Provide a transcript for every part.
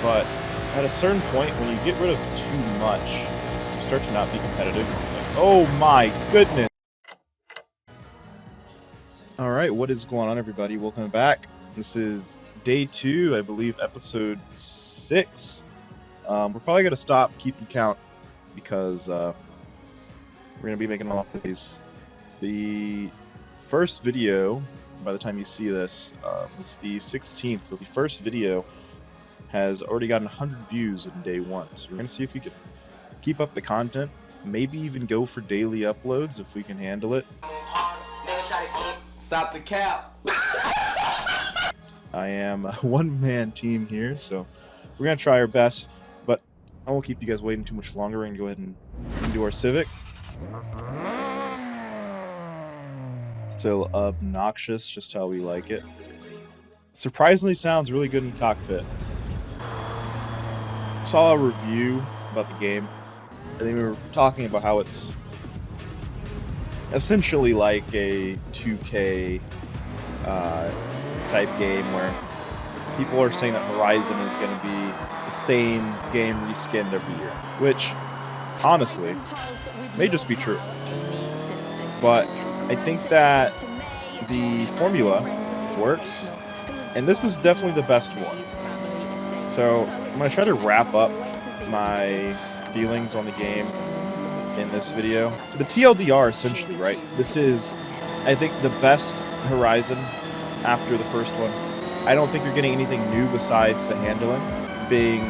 but at a certain point, when you get rid of too much, you start to not be competitive. Like, oh my goodness! Alright, what is going on, everybody? Welcome back. This is day 2, I believe, episode 6. We're probably going to stop keeping count because we're going to be making a lot of these. The first video, by the time you see this, it's the 16th, so the first video has already gotten 100 views in day 1. So we're going to see if we can keep up the content, maybe even go for daily uploads if we can handle it. Stop the cap. I am a one-man team here, so we're going to try our best, but I won't keep you guys waiting too much longer. We're going to go ahead and do our Civic. Still obnoxious, just how we like it. Surprisingly sounds really good in cockpit. Saw a review about the game, and then we were talking about how it's essentially like a 2K type game where people are saying that Horizon is going to be the same game reskinned every year, which honestly may just be true. But I think that the formula works, and this is definitely the best one. So I'm going to try to wrap up my feelings on the game in this video. The TLDR, essentially, right? This is, I think, the best Horizon after the first one. I don't think you're getting anything new besides the handling being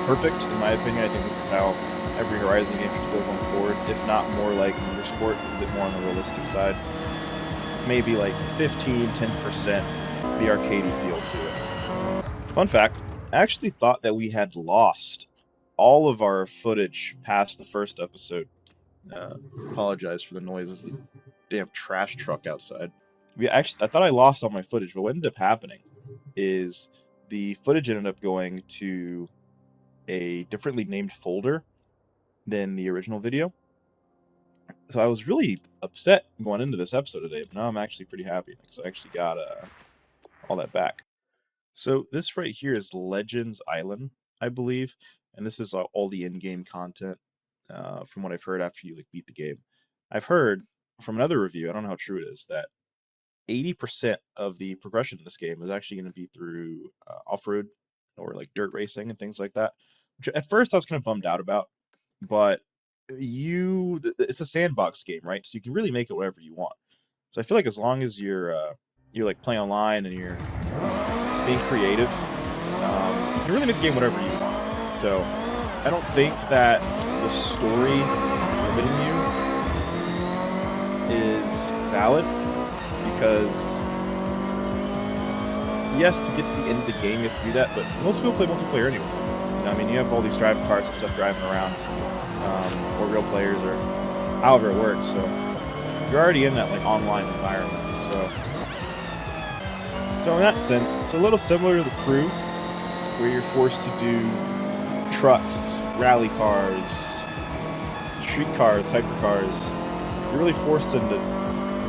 perfect, in my opinion. I think this is how every Horizon game should feel going forward, if not more like Motorsport, a bit more on the realistic side. Maybe like 15, 10% the arcadey feel to it. Fun fact, I actually thought that we had lost all of our footage past the first episode. Apologize for the noise. There's a damn trash truck outside. I thought I lost all my footage, but what ended up happening is the footage ended up going to a differently named folder than the original video. So I was really upset going into this episode today, but now I'm actually pretty happy because I actually got all that back. So this right here is Legends Island, I believe, and this is all the in-game content from what I've heard after you beat the game. I've heard from another review, I don't know how true it is, that 80% of the progression in this game is actually going to be through off-road or like dirt racing and things like that, which at first I was kind of bummed out about, but it's a sandbox game, right? So you can really make it whatever you want. So I feel like as long as you're like playing online and you're being creative, you can really make the game whatever you want. So I don't think that the story limiting you is valid, because yes, to get to the end of the game you have to do that, but most people play multiplayer anyway. You know, I mean, you have all these driving cars and stuff driving around, or real players, or however it works. So you're already in that like online environment. So in that sense, it's a little similar to The Crew, where you're forced to do trucks, rally cars, street cars, hypercars. You're really forced into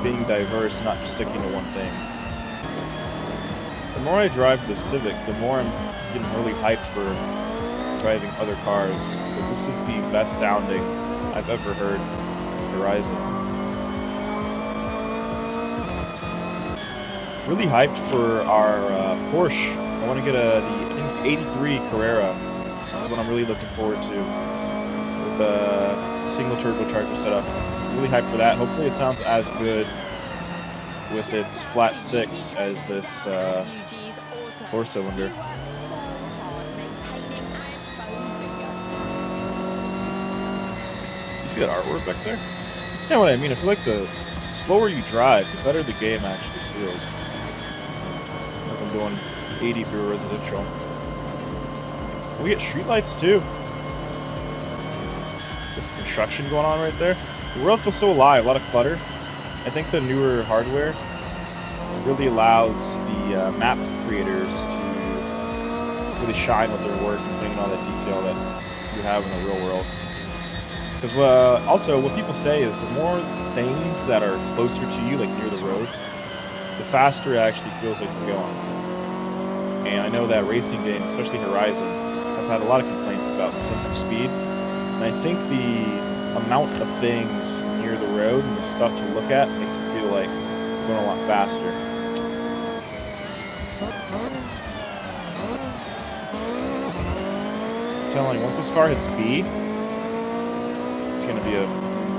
being diverse, not just sticking to one thing. The more I drive the Civic, the more I'm getting really hyped for driving other cars, because this is the best sounding I've ever heard Horizon. Really hyped for our Porsche. I want to get I think it's 83 Carrera. That's what I'm really looking forward to, with the single turbocharger setup. Really hyped for that. Hopefully it sounds as good with its flat 6 as this 4-cylinder. You see that artwork back there? That's kind of what I mean. I feel like the slower you drive, the better the game actually feels. As I'm going 80 through a residential. We get streetlights too. This construction going on right there. The world feels so alive, a lot of clutter. I think the newer hardware really allows the map creators to really shine with their work and bring in all that detail that you have in the real world. Because also, what people say is the more things that are closer to you, like near the road, the faster it actually feels like you're going. game. I know that racing games, especially Horizon, have had a lot of complaints about the sense of speed. And I think the amount of things near the road and the stuff to look at makes it feel like you're going a lot faster. I'm telling you, once this car hits B, it's going to be a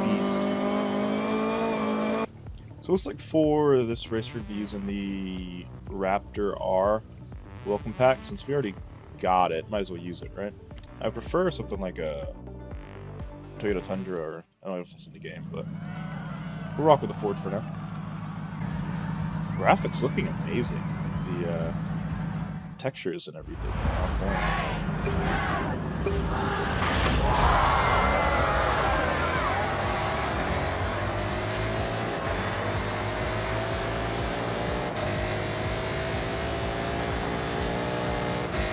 beast. So it looks like for this race we'd be using the Raptor R welcome pack. Since we already got it, might as well use it, right? I prefer something like a Toyota Tundra, or I don't know if it's in the game, but we'll rock with the Ford for now. Graphics looking amazing. The textures and everything are on point.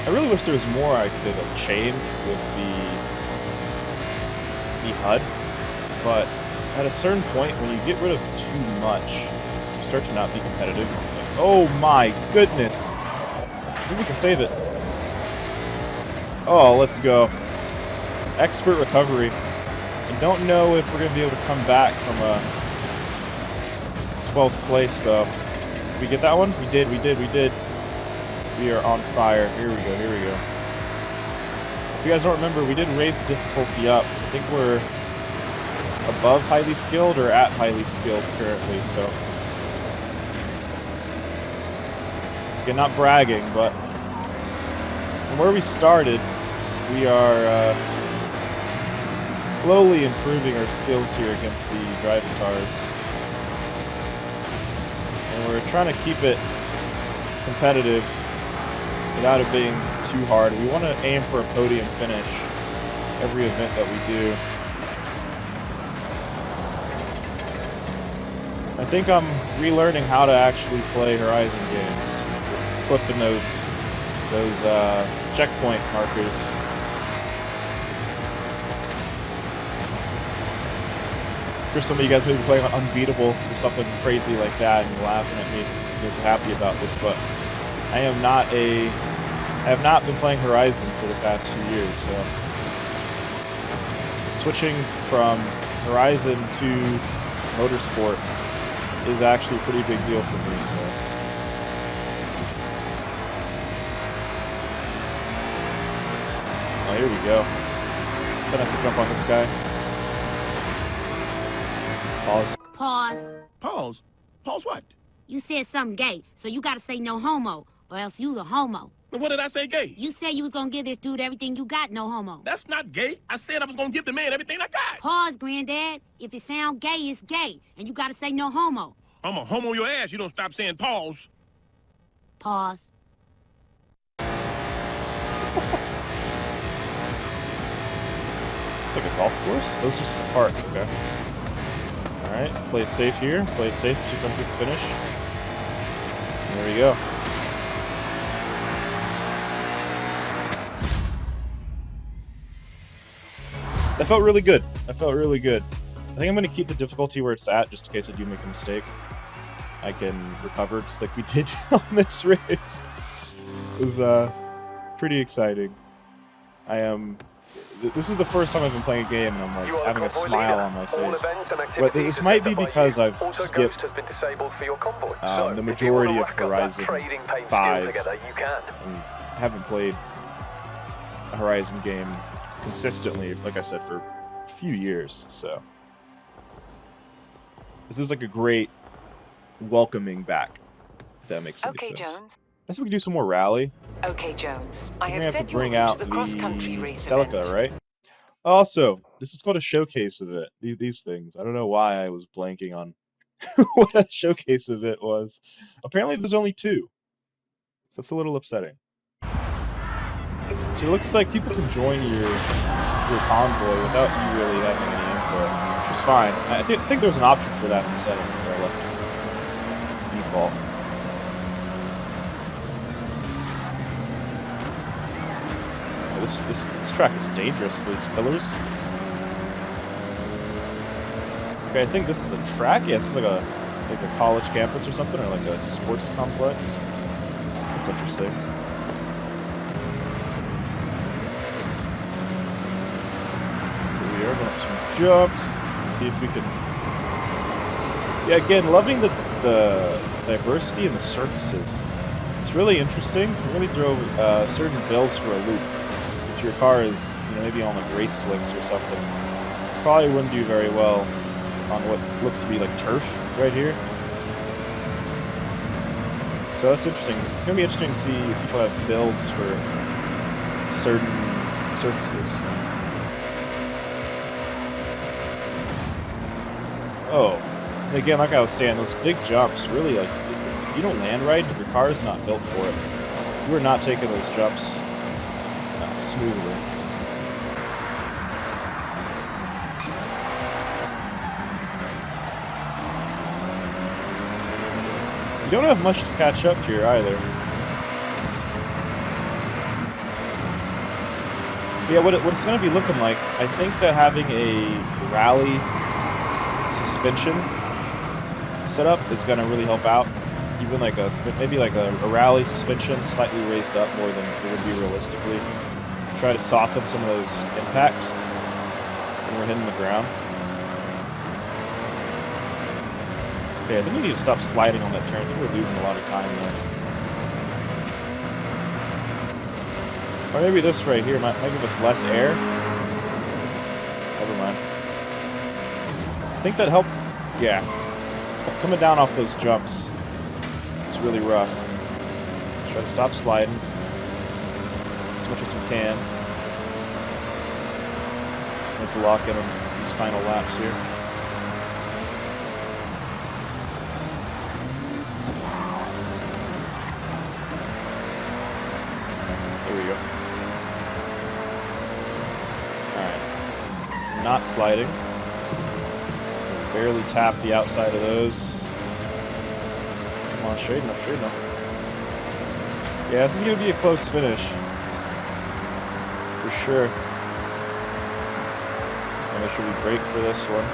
I really wish there was more I could change with the HUD, but at a certain point, when you get rid of too much, you start to not be competitive. Like, oh my goodness! Maybe we can save it. Oh, let's go. Expert recovery. I don't know if we're going to be able to come back from a 12th place, though. Did we get that one? We did. We are on fire. Here we go. If you guys don't remember, we did raise the difficulty up. I think we're above highly skilled or at highly skilled currently, so. Again, not bragging, but from where we started, we are slowly improving our skills here against the driving cars. And we're trying to keep it competitive without it being too hard. We want to aim for a podium finish every event that we do. I think I'm relearning how to actually play Horizon games with clipping those checkpoint markers. I'm sure some of you guys may be playing Unbeatable or something crazy like that and laughing at me being so happy about this, but I have not been playing Horizon for the past few years, so switching from Horizon to Motorsport is actually a pretty big deal for me, so. Oh, here we go. Try not to jump on this guy. Pause. Pause? Pause what? You said something gay, so you gotta say no homo, or else you a homo. What did I say gay? You said you was gonna give this dude everything you got, no homo. That's not gay. I said I was gonna give the man everything I got. Pause, Granddad. If it sound gay, it's gay, and you gotta say no homo. I'm a homo your ass. You don't stop saying pause. Pause. It's like a golf course? Oh, this is just a park, okay. Alright, play it safe here. Play it safe as you come to the finish. There we go. That felt really good. I think I'm going to keep the difficulty where it's at, just in case I do make a mistake. I can recover, just like we did on this race. It was pretty exciting. This is the first time I've been playing a game, and I'm like having a smile on my face. But this might be because I've skipped the majority of Horizon 5 and haven't played a Horizon game consistently, like I said, for a few years. So this is like a great welcoming back, if that makes any sense. Jones. I guess we can do some more rally. Okay, Jones. I We're have gonna have set to you bring up out to the cross-country race Celica, event. right? Also, this is called a showcase event. These things. I don't know why I was blanking on what a showcase event was. Apparently, there's only 2. So that's a little upsetting. So it looks like people can join your convoy without you really having any input, which is fine. I think there was an option for that in the settings, so I left it default. This track is dangerous, these pillars. Okay, I think this is a track. Yeah, this is like a college campus or something, or like a sports complex. That's interesting. Open up some jumps. Let's see if we can. Yeah, again, loving the diversity in the surfaces. It's really interesting. You really throw certain builds for a loop. If your car is, maybe on like race slicks or something, probably wouldn't do very well on what looks to be like turf right here. So that's interesting. It's gonna be interesting to see if people have builds for certain surfaces. Oh, and again, like I was saying, those big jumps really, like, if you don't land right, if your car is not built for it, you are not taking those jumps smoothly. You don't have much to catch up here either. Yeah, what it's going to be looking like, I think that having a rally suspension setup is going to really help out. Even like maybe like a rally suspension slightly raised up more than it would be realistically. Try to soften some of those impacts when we're hitting the ground. Okay, I think we need to stop sliding on that turn. I think we're losing a lot of time there. Or maybe this right here might give us less air. Never mind. I think that helped. Yeah. Coming down off those jumps, it's really rough. Try to stop sliding as much as we can. Have to lock in on these final laps here. There we go. Alright. Not sliding. Barely tap the outside of those. Come on, straighten up, straighten up. Yeah, this is going to be a close finish. For sure. And make sure we brake for this one.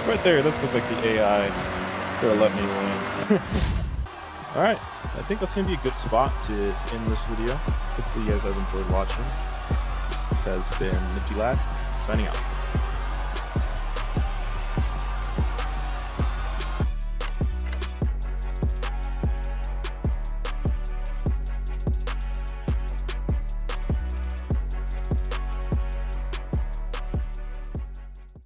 Right there, this looks like the AI could have let me win. Alright, I think that's going to be a good spot to end this video. Hopefully you guys have enjoyed watching. This has been Nifty Lad, signing out.